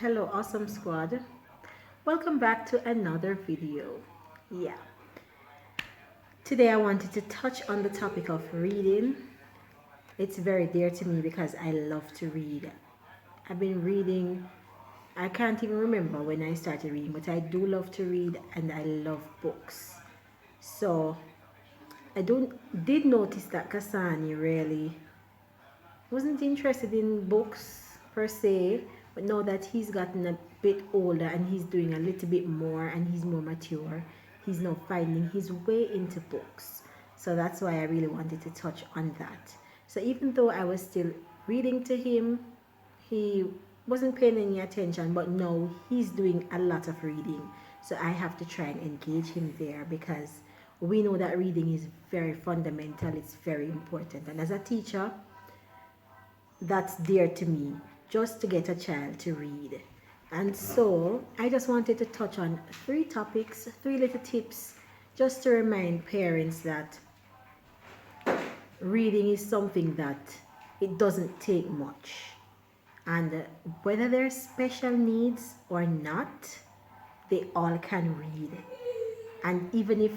Hello, awesome squad. Welcome back to another video. Yeah, today I wanted to touch on the topic of reading. It's very dear to me because I love to read. I've been reading, I can't even remember when I started reading, but I do love to read and I love books. So I don't did notice that Kasani really wasn't interested in books per se, but now that he's gotten a bit older and he's doing a little bit more and he's more mature, he's now finding his way into books. So that's why I really wanted to touch on that. So even though I was still reading to him, he wasn't paying any attention, but now he's doing a lot of reading. So I have to try and engage him there because we know that reading is very fundamental, it's very important. And as a teacher, that's dear to me, just to get a child to read. And so I just wanted to touch on three topics, three little tips, just to remind parents that reading is something that it doesn't take much. And whether they're special needs or not, they all can read. And even if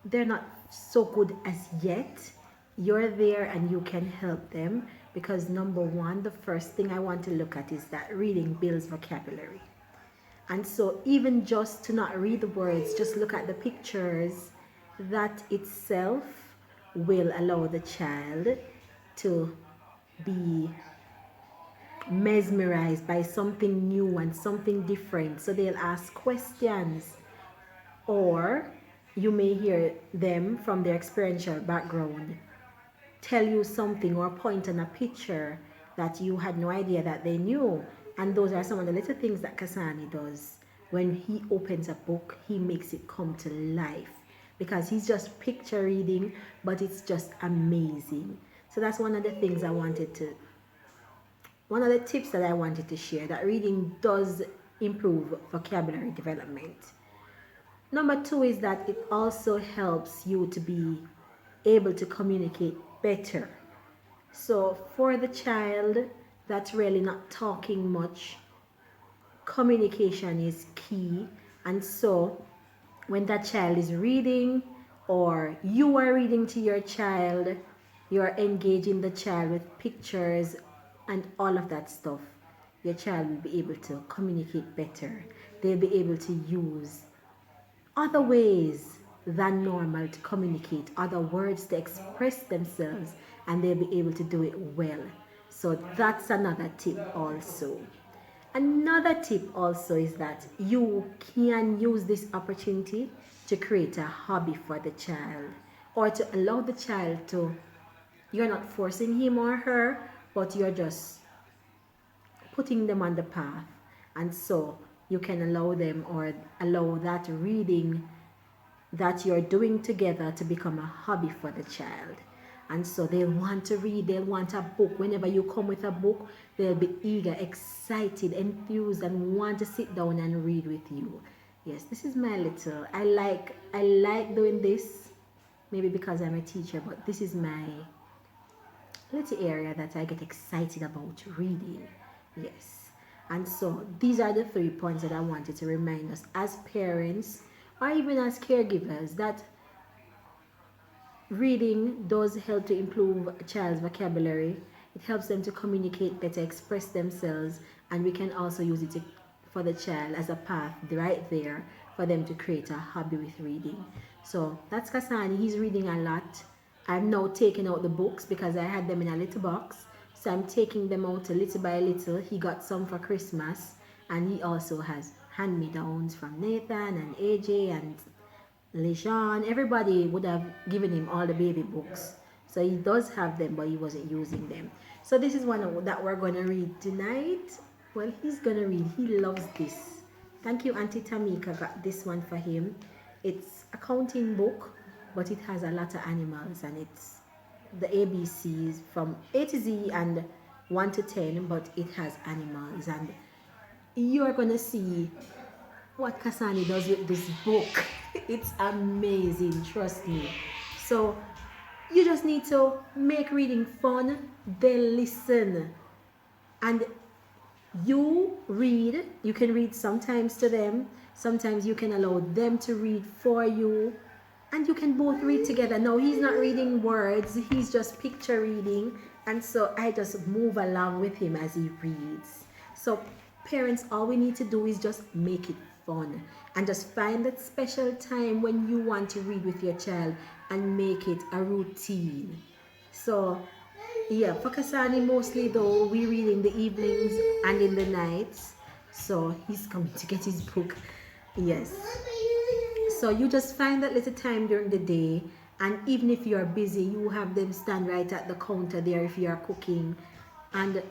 they're not so good as yet, you're there and you can help them, because number one, the first thing I want to look at is that reading builds vocabulary. And so even just to not read the words, just look at the pictures, that itself will allow the child to be mesmerized by something new and something different. So they'll ask questions, or you may hear them from their experiential background tell you something or point on a picture that you had no idea that they knew. And those are some of the little things that Kasani does. When he opens a book, he makes it come to life because he's just picture reading, but it's just amazing. So that's one of the things one of the tips that I wanted to share, that reading does improve vocabulary development. Number two is that it also helps you to be able to communicate better. So for the child that's really not talking much, communication is key. And so when that child is reading, or you are reading to your child, you're engaging the child with pictures and all of that stuff, your child will be able to communicate better. They'll be able to use other ways than normal to communicate, other words to express themselves, and they'll be able to do it well. So that's another tip also. Another tip also is that you can use this opportunity to create a hobby for the child, or to allow the child to, you're not forcing him or her, but you're just putting them on the path. And so you can allow them, or allow that reading that you're doing together to become a hobby for the child. And so they'll want to read, they'll want a book. Whenever you come with a book, they'll be eager, excited, enthused, and want to sit down and read with you. Yes, this is my little, I like doing this, maybe because I'm a teacher, but this is my little area that I get excited about reading. Yes. And so these are the 3 points that I wanted to remind us as parents, or even as caregivers, that reading does help to improve a child's vocabulary. It helps them to communicate better, express themselves, and we can also use it for the child as a path right there for them to create a hobby with reading. So that's Kasani. He's reading a lot. I'm now taking out the books because I had them in a little box. So I'm taking them out a little by little. He got some for Christmas, and he also has hand-me-downs from Nathan and AJ and Lejean. Everybody would have given him all the baby books. So he does have them, but he wasn't using them. So this is one that we're going to read tonight. Well, he's going to read. He loves this. Thank you, Auntie Tamika. Got this one for him. It's a counting book, but it has a lot of animals, and it's the ABCs from A to Z and 1 to 10, but it has animals. And you're going to see what Kasani does with this book. It's amazing, trust me. So you just need to make reading fun, then listen. And You read, you can read sometimes to them, sometimes you can allow them to read for you, and you can both read together. Now, he's not reading words, he's just picture reading, and so I just move along with him as he reads. So, parents, all we need to do is just make it fun and just find that special time when you want to read with your child and make it a routine. So, yeah, for Kasani, mostly though, we read in the evenings and in the nights. So he's coming to get his book. Yes. So you just find that little time during the day, and even if you are busy, you have them stand right at the counter there if you are cooking, and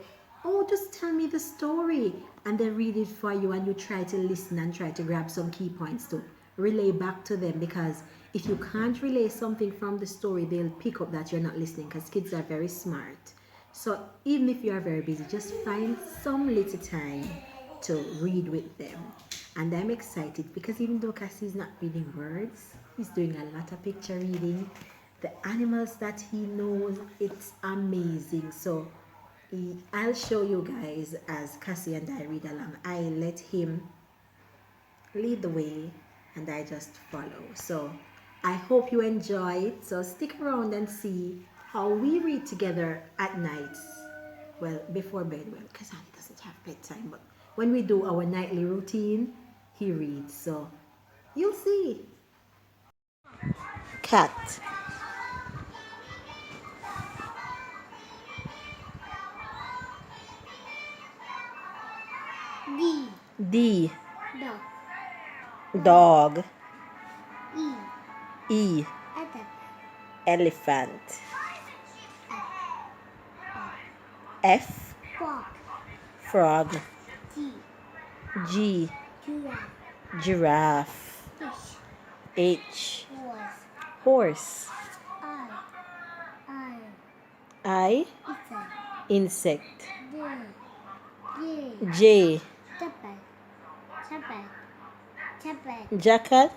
oh, just tell me the story, and they read it for you, and you try to listen and try to grab some key points to relay back to them, because if you can't relay something from the story, they'll pick up that you're not listening, because kids are very smart. So even if you are very busy, just find some little time to read with them. And I'm excited because even though Cassie's not reading words, he's doing a lot of picture reading. The animals that he knows, it's amazing. So I'll show you guys as Cassie and I read along. I let him lead the way and I just follow. So I hope you enjoy it. So stick around and see how we read together at night. Well, before bed, well, because Annie doesn't have bedtime, but when we do our nightly routine, he reads. So you'll see. Cat. D. D. Dog. Dog. E. E. Elephant. F. Frog. Frog. G. G. Giraffe. Giraffe. H. Horse. I. I. Insect. Insect. J. J. Japan. Japan. Japan. Jacket.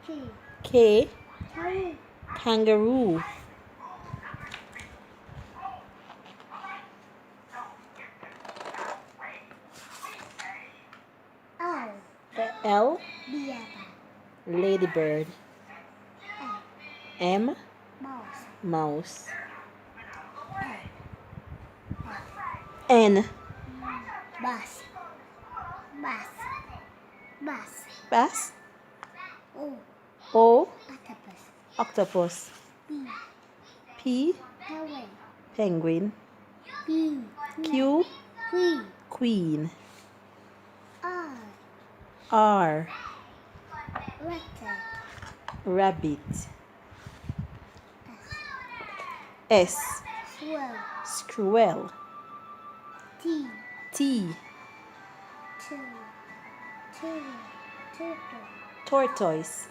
K. K. Carrot. Kangaroo. L. L. Bear. Ladybird. M. Mouse. Mouse. N. Bus. Bus. Bus. Bass. O. O. Octopus. Octopus. P. P. Penguin. Penguin. Q. Q. Queen. Queen. R. R. Rabbit. Rabbit. S. Swirl. Squirrel. T. T. Turtle. Tortoise.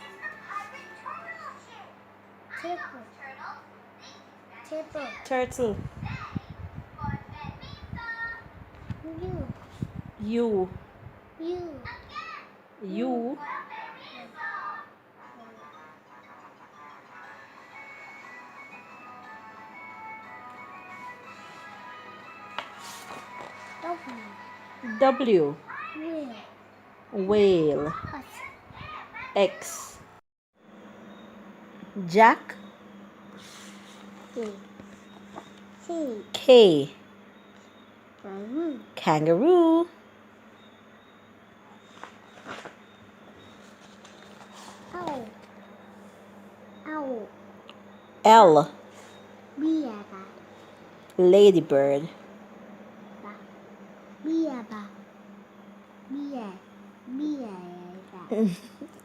Turtle. U. U. W. Whale. X. Jack. K. Kangaroo. L. Ladybird.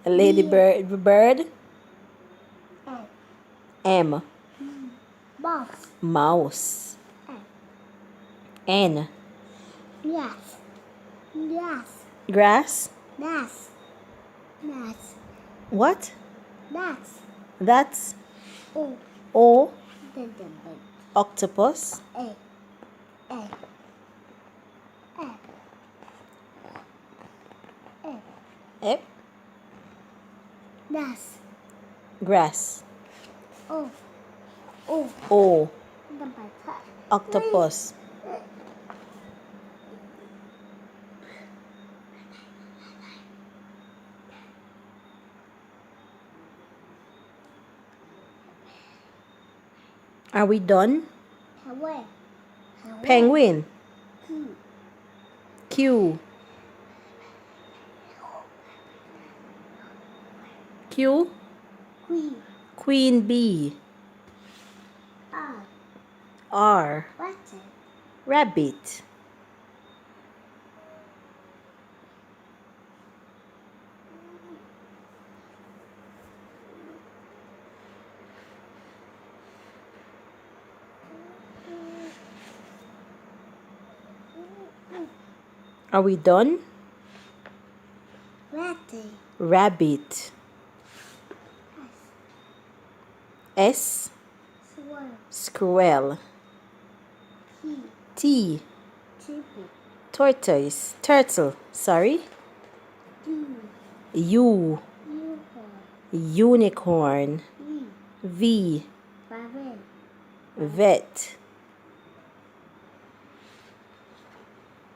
Ladybird. Bird. M. Mouse. N. Grass. What? That's O. Octopus. F. Grass. O. Octopus. Are we done? Hawaii. Penguin. Q. Q. Q. Queen. Queen bee. R. R. Rabbit. Rabbit. Are we done? Rabbit. Rabbit. S. Swan. Squirrel. T. T. Triple. Tortoise. Turtle. Sorry. U. U. Unicorn. Unicorn. V. V. Raven. Vet.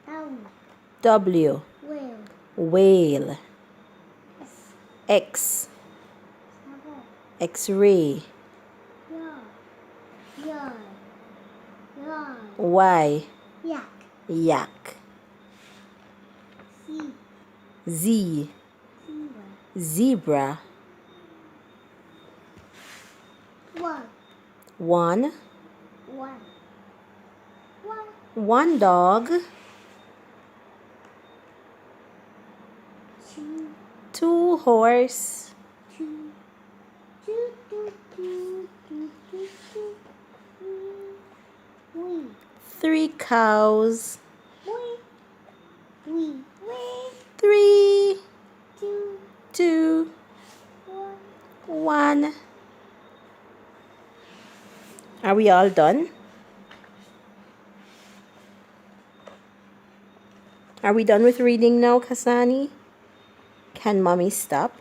W. W. Whale. Whale. S. X. Seven. X-ray. Yarn. Yarn. Y. Yak. Yak. C. Z. Zebra. Zebra. One. One. One. One. One dog. Two. Two horse. Two. Two. Two. Two. Two. Two. Two. Three. Three cows. Three. Three. Three. Three. Two. Two. One. One. Are we all done? Are we done with reading now, Kasani? Can mommy stop?